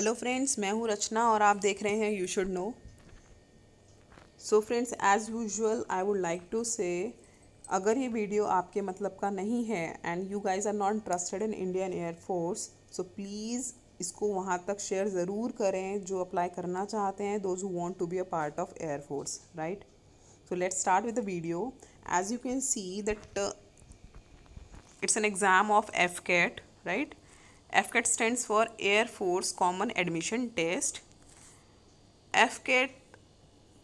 Hello friends, मैं हूँ रचना और आप देख रहे हैं you should know. So friends, as usual I would like to say, अगर ये वीडियो आपके मतलब का नहीं है and you guys are not interested in Indian air force, so please इसको वहाँ तक शेयर ज़रूर करें जो अप्लाई करना चाहते हैं, those who want to be a part of air force, right. So let's start with the video. As you can see that it's an exam of FCAT, right? FCAT stands for Air Force Common Admission Test. FCAT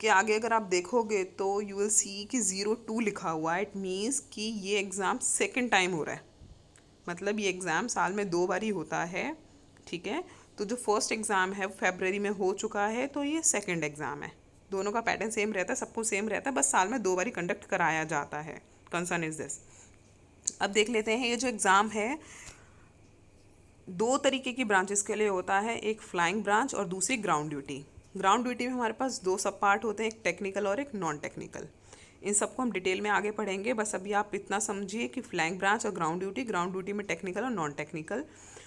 के आगे अगर आप देखोगे तो you will see कि 02 लिखा हुआ है। इट मीन्स कि ये एग्ज़ाम सेकेंड टाइम हो रहा है, मतलब ये एग्ज़ाम साल में 2 बार ही होता है, ठीक है। तो जो फर्स्ट एग्ज़ाम है वो फरवरी में हो चुका है, तो ये सेकेंड एग्ज़ाम है। दोनों का पैटर्न सेम रहता है, सब कुछ सेम रहता है, बस साल में 2 बार ही कंडक्ट कराया जाता है। Concern is this. अब देख लेते हैं, ये जो एग्ज़ाम है 2 तरीके की ब्रांचेस के लिए होता है, एक फ्लाइंग ब्रांच और दूसरी ग्राउंड ड्यूटी। ग्राउंड ड्यूटी में हमारे पास 2 सब पार्ट होते हैं, एक टेक्निकल और एक नॉन टेक्निकल। इन सबको हम डिटेल में आगे पढ़ेंगे, बस अभी आप इतना समझिए कि फ्लाइंग ब्रांच और ग्राउंड ड्यूटी में टेक्निकल और नॉन टेक्निकल।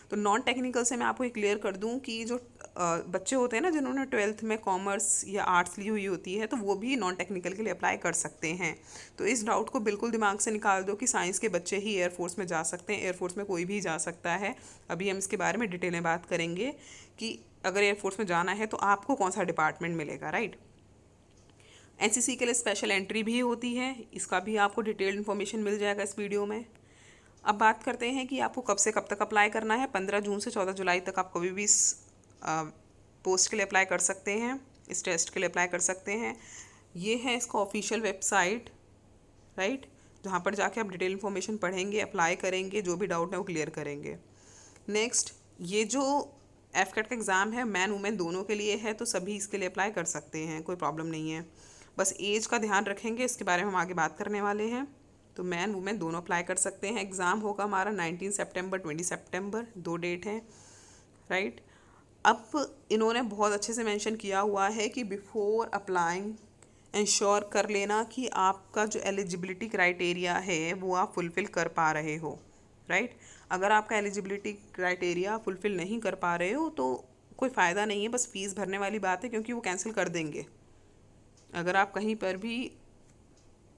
तो नॉन टेक्निकल से मैं आपको ये क्लियर कर दूं कि जो बच्चे होते हैं ना जिन्होंने 12th में कॉमर्स या आर्ट्स ली हुई होती है, तो वो भी नॉन टेक्निकल के लिए अप्लाई कर सकते हैं। तो इस डाउट को बिल्कुल दिमाग से निकाल दो कि साइंस के बच्चे ही एयरफोर्स में जा सकते हैं। एयरफोर्स में कोई भी जा सकता है। अभी हम इसके बारे में डिटेल में बात करेंगे कि अगर एयरफोर्स में जाना है तो आपको कौन सा डिपार्टमेंट मिलेगा, राइट। एनसीसी के लिए स्पेशल एंट्री भी होती है, इसका भी आपको डिटेल्ड इन्फॉर्मेशन मिल जाएगा इस वीडियो में। अब बात करते हैं कि आपको कब से कब तक अप्लाई करना है। 15 जून से 14 जुलाई तक आप कभी भी इस पोस्ट के लिए अप्लाई कर सकते हैं, इस टेस्ट के लिए अप्लाई कर सकते हैं। ये है इसका ऑफिशियल वेबसाइट, राइट, जहाँ पर जाके आप डिटेल इन्फॉर्मेशन पढ़ेंगे, अप्लाई करेंगे, जो भी डाउट है वो क्लियर करेंगे। नेक्स्ट, ये जो FCAT का एग्ज़ाम है मैन वुमेन दोनों के लिए है, तो सभी इसके लिए अप्लाई कर सकते हैं, कोई प्रॉब्लम नहीं है। बस एज का ध्यान रखेंगे, इसके बारे में हम आगे बात करने वाले हैं। तो मैन वुमेन दोनों अप्लाई कर सकते हैं। एग्ज़ाम होगा हमारा 19 सितंबर 20 सितंबर, 2 डेट हैं, राइट। अब इन्होंने बहुत अच्छे से मेंशन किया हुआ है कि बिफोर अप्लाइंग इंश्योर कर लेना कि आपका जो एलिजिबिलिटी क्राइटेरिया है वो आप फुलफ़िल कर पा रहे हो, राइट। अगर आपका एलिजिबिलिटी क्राइटेरिया फुलफ़िल नहीं कर पा रहे हो तो कोई फ़ायदा नहीं है, बस फ़ीस भरने वाली बात है, क्योंकि वो कैंसिल कर देंगे। अगर आप कहीं पर भी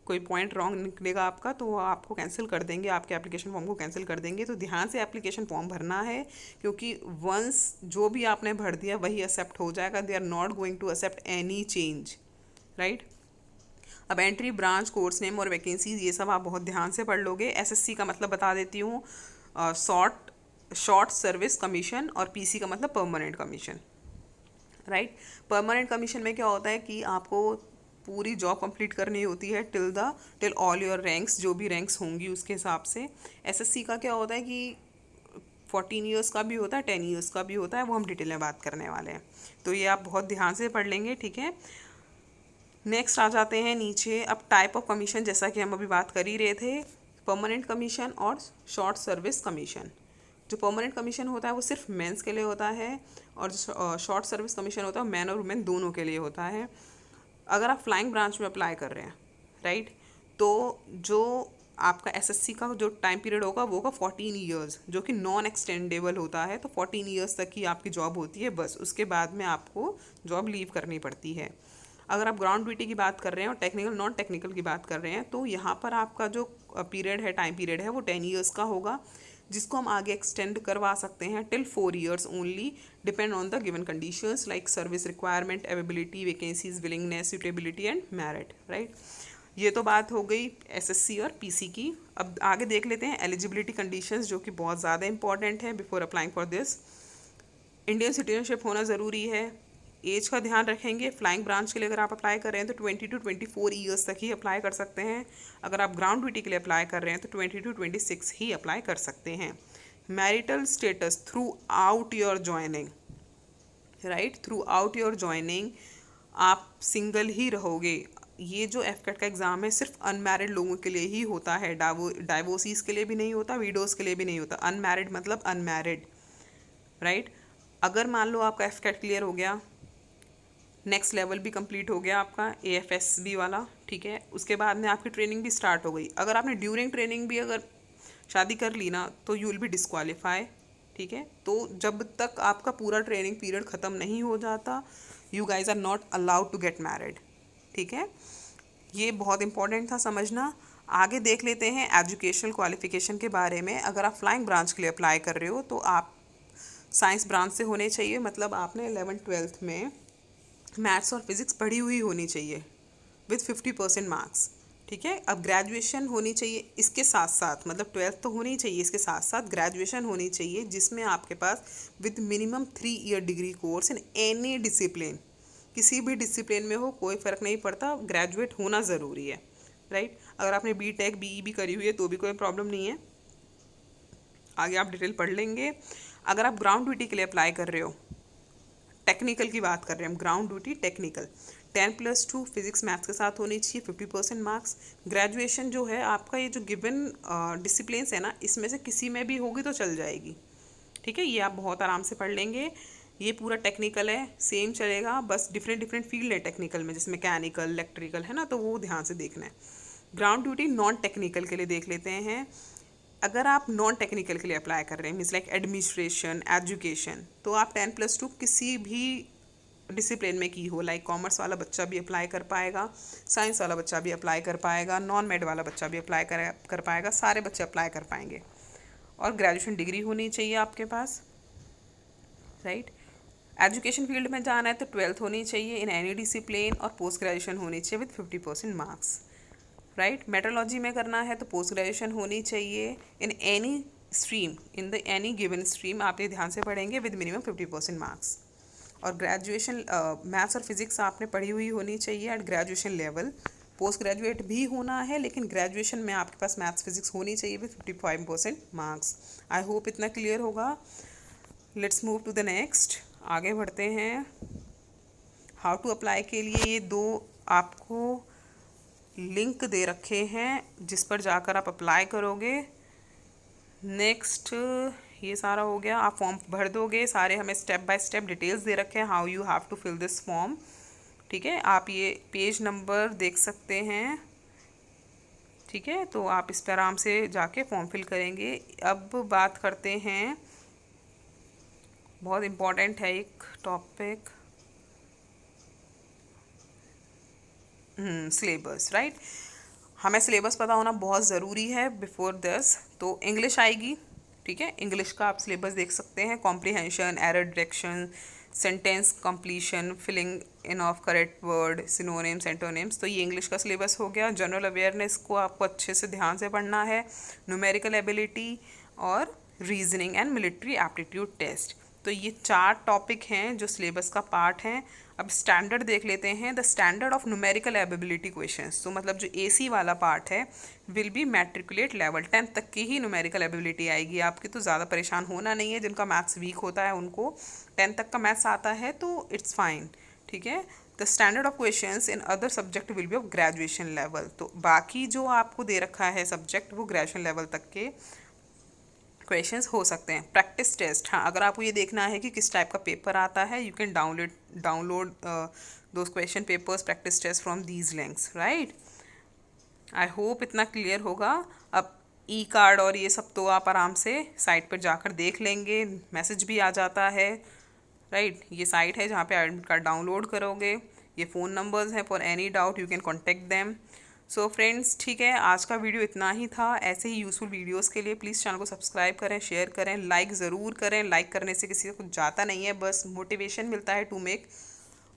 कोई पॉइंट रॉन्ग निकलेगा आपका तो वो आपको कैंसिल कर देंगे, आपके एप्लीकेशन फॉर्म को कैंसिल कर देंगे। तो ध्यान से एप्लीकेशन फॉर्म भरना है, क्योंकि वंस जो भी आपने भर दिया वही एक्सेप्ट हो जाएगा। They are not going to accept any change, right. अब एंट्री, ब्रांच, कोर्स नेम और वैकेंसीज, ये सब आप बहुत ध्यान से पढ़ लोगे। SSC का मतलब बता देती हूँ, शॉर्ट सर्विस कमीशन, और PC का मतलब permanent commission, right. Permanent commission में क्या होता है कि आपको पूरी जॉब कंप्लीट करनी होती है टिल ऑल योर रैंक्स, जो भी रैंक्स होंगी उसके हिसाब से। SSC का क्या होता है कि 14 ईयर्स का भी होता है, 10 ईयर्स का भी होता है, वो हम डिटेल में बात करने वाले हैं। तो ये आप बहुत ध्यान से पढ़ लेंगे, ठीक है। नेक्स्ट आ जाते हैं नीचे। अब टाइप ऑफ कमीशन, जैसा कि हम अभी बात कर ही रहे थे, परमानेंट कमीशन और शॉर्ट सर्विस कमीशन। जो परमानेंट कमीशन होता है वो सिर्फ मेंस के लिए होता है, और जो शॉर्ट सर्विस कमीशन होता है मैन और वुमेन दोनों के लिए होता है। अगर आप फ्लाइंग ब्रांच में अप्लाई कर रहे हैं, राइट, तो जो आपका SSC का जो टाइम पीरियड होगा वो होगा 14 ईयर्स, जो कि नॉन एक्सटेंडेबल होता है। तो 14 ईयर्स तक ही आपकी जॉब होती है, बस उसके बाद में आपको जॉब लीव करनी पड़ती है। अगर आप ग्राउंड ड्यूटी की बात कर रहे हैं और टेक्निकल नॉन टेक्निकल की बात कर रहे हैं, तो यहाँ पर आपका जो पीरियड है, टाइम पीरियड है, वो 10 ईयर्स का होगा, जिसको हम आगे एक्सटेंड करवा सकते हैं till 4 years only, depend on the given conditions like service requirement, availability, vacancies, willingness, suitability and merit, right. ये तो बात हो गई SSC और PC की। अब आगे देख लेते हैं एलिजिबिलिटी कंडीशंस, जो कि बहुत ज़्यादा इंपॉर्टेंट है before applying for this. Indian citizenship होना ज़रूरी है। एज का ध्यान रखेंगे। फ्लाइंग ब्रांच के लिए अगर आप अप्लाई कर रहे हैं तो 20 to 24 ईयर्स तक ही अप्लाई कर सकते हैं। अगर आप ग्राउंड ड्यूटी के लिए अप्लाई कर रहे हैं तो 20 to 26 ही अप्लाई कर सकते हैं। Marital status through out your joining, right, through out your joining आप सिंगल ही रहोगे। ये जो FCAT का एग्ज़ाम है सिर्फ अनमैरिड लोगों के लिए ही होता है, डाइवोर्सीज के लिए भी नहीं होता, विडोज़ के लिए भी नहीं होता। अनमैरिड मतलब अनमैरिड, राइट। अगर मान लो आपका FCAT क्लियर हो गया, नेक्स्ट लेवल भी कंप्लीट हो गया आपका AFSB वाला, ठीक है, उसके बाद में आपकी ट्रेनिंग भी स्टार्ट हो गई। अगर आपने ड्यूरिंग ट्रेनिंग भी अगर शादी कर ली ना तो यू विल बी डिस्क्वालीफाई, ठीक है, तो जब तक आपका पूरा ट्रेनिंग पीरियड ख़त्म नहीं हो जाता, you guys are not allowed to get married. ठीक है, ये बहुत इंपॉर्टेंट था समझना। आगे देख लेते हैं एजुकेशनल क्वालिफिकेशन के बारे में। अगर आप फ्लाइंग ब्रांच के लिए अप्लाई कर रहे हो तो आप साइंस ब्रांच से होने चाहिए, मतलब आपने 11th-12th में मैथ्स और फिज़िक्स पढ़ी हुई होनी चाहिए विथ 50% मार्क्स। ठीक है, अब ग्रेजुएशन होनी चाहिए इसके साथ साथ, मतलब 12th तो होनी चाहिए, इसके साथ साथ ग्रेजुएशन होनी चाहिए जिसमें आपके पास with minimum 3 year degree course in any discipline, किसी भी डिसिप्लिन में हो कोई फ़र्क नहीं पड़ता, ग्रेजुएट होना ज़रूरी है। राइट, अगर आपने बीटेक बीई भी करी हुई है तो भी कोई प्रॉब्लम नहीं है, आगे आप डिटेल पढ़ लेंगे। अगर आप ग्राउंड ड्यूटी के लिए अप्लाई कर रहे हो, टेक्निकल की बात कर रहे हैं हम, ground duty technical, 10+2 physics maths के साथ होनी चाहिए, 50% मार्क्स। ग्रेजुएशन जो है आपका, ये जो गिवन डिसिप्लिन्स है ना, इसमें से किसी में भी होगी तो चल जाएगी। ठीक है, ये आप बहुत आराम से पढ़ लेंगे। ये पूरा टेक्निकल है, सेम चलेगा, बस डिफरेंट डिफरेंट फील्ड है टेक्निकल में, जैसे मैकेनिकल, इलेक्ट्रिकल है ना, तो वो ध्यान से देखना है। ग्राउंड ड्यूटी नॉन टेक्निकल के लिए देख लेते हैं। अगर आप नॉन टेक्निकल के लिए अप्लाई कर रहे हैं, मीन्स लाइक एडमिनिस्ट्रेशन, एजुकेशन, तो आप 10+2 किसी भी डिसिप्लिन में की हो, लाइक कॉमर्स वाला बच्चा भी अप्लाई कर पाएगा, साइंस वाला बच्चा भी अप्लाई कर पाएगा, नॉन मेड वाला बच्चा भी अप्लाई कर पाएगा, सारे बच्चे अप्लाई कर पाएंगे। और ग्रेजुएशन डिग्री होनी चाहिए आपके पास। राइट, एजुकेशन फील्ड में जाना है तो 12th होनी चाहिए इन एनी डिसिप्लिन, और पोस्ट ग्रेजुएशन होनी चाहिए विथ 50% मार्क्स। राइट, मेट्रोलॉजी में करना है तो पोस्ट ग्रेजुएशन होनी चाहिए in any stream, in the any given stream, आप ये ध्यान से पढ़ेंगे, विद मिनिमम 50% मार्क्स। और ग्रेजुएशन मैथ्स और फिजिक्स आपने पढ़ी हुई होनी चाहिए at graduation level. Post graduate भी होना है, लेकिन ग्रेजुएशन में आपके पास मैथ्स फिजिक्स होनी चाहिए विद 55% मार्क्स। आई होप इतना क्लियर होगा। Let's move to the next, आगे बढ़ते हैं। हाउ टू अप्लाई के लिए ये 2 आपको लिंक दे रखे हैं जिस पर जाकर आप अप्लाई करोगे। नेक्स्ट, ये सारा हो गया, आप फॉर्म भर दोगे, सारे हमें स्टेप बाय स्टेप डिटेल्स दे रखे हैं, how you have to fill this form. ठीक है, आप ये पेज नंबर देख सकते हैं। ठीक है, तो आप इस पर आराम से जाके फॉर्म फिल करेंगे। अब बात करते हैं, बहुत इम्पॉर्टेंट है एक टॉपिक, सिलेबस। राइट, हमें सिलेबस पता होना बहुत ज़रूरी है बिफोर दिस। तो इंग्लिश आएगी, ठीक है, इंग्लिश का आप सिलेबस देख सकते हैं, comprehension, error detection, sentence completion, filling in of correct word, synonyms, antonyms, तो ये इंग्लिश का सिलेबस हो गया। जनरल अवेयरनेस को आपको अच्छे से ध्यान से पढ़ना है, न्यूमेरिकल एबिलिटी और reasoning and military aptitude test. तो ये 4 टॉपिक हैं जो सिलेबस का पार्ट हैं। अब स्टैंडर्ड देख लेते हैं, the standard of numerical ability questions, तो मतलब जो एसी वाला पार्ट है will be matriculate level, 10th तक की ही न्यूमेरिकल एबिलिटी आएगी आपकी, तो ज़्यादा परेशान होना नहीं है। जिनका मैथ्स वीक होता है उनको 10th तक का मैथ्स आता है तो इट्स फाइन। ठीक है, the standard of questions in other subject will be of graduation level, तो बाकी जो आपको दे रखा है सब्जेक्ट वो ग्रेजुएशन लेवल तक के क्वेश्चंस हो सकते हैं। प्रैक्टिस टेस्ट, हाँ, अगर आपको ये देखना है कि किस टाइप का पेपर आता है, you can download those question papers, practice test from these links. Right, I hope इतना क्लियर होगा। अब ई कार्ड और ये सब तो आप आराम से साइट पर जाकर देख लेंगे, मैसेज भी आ जाता है। राइट, ये साइट है जहाँ पे एडमिट कार्ड डाउनलोड करोगे, ये फ़ोन नंबर्स हैं, for any doubt you can contact them. So friends, ठीक है, आज का वीडियो इतना ही था। ऐसे ही यूज़फुल वीडियोस के लिए प्लीज़ चैनल को सब्सक्राइब करें, शेयर करें, लाइक ज़रूर करें। लाइक करने से किसी को कुछ जाता नहीं है, बस मोटिवेशन मिलता है to make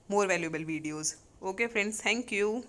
more valuable videos. Okay friends, thank you.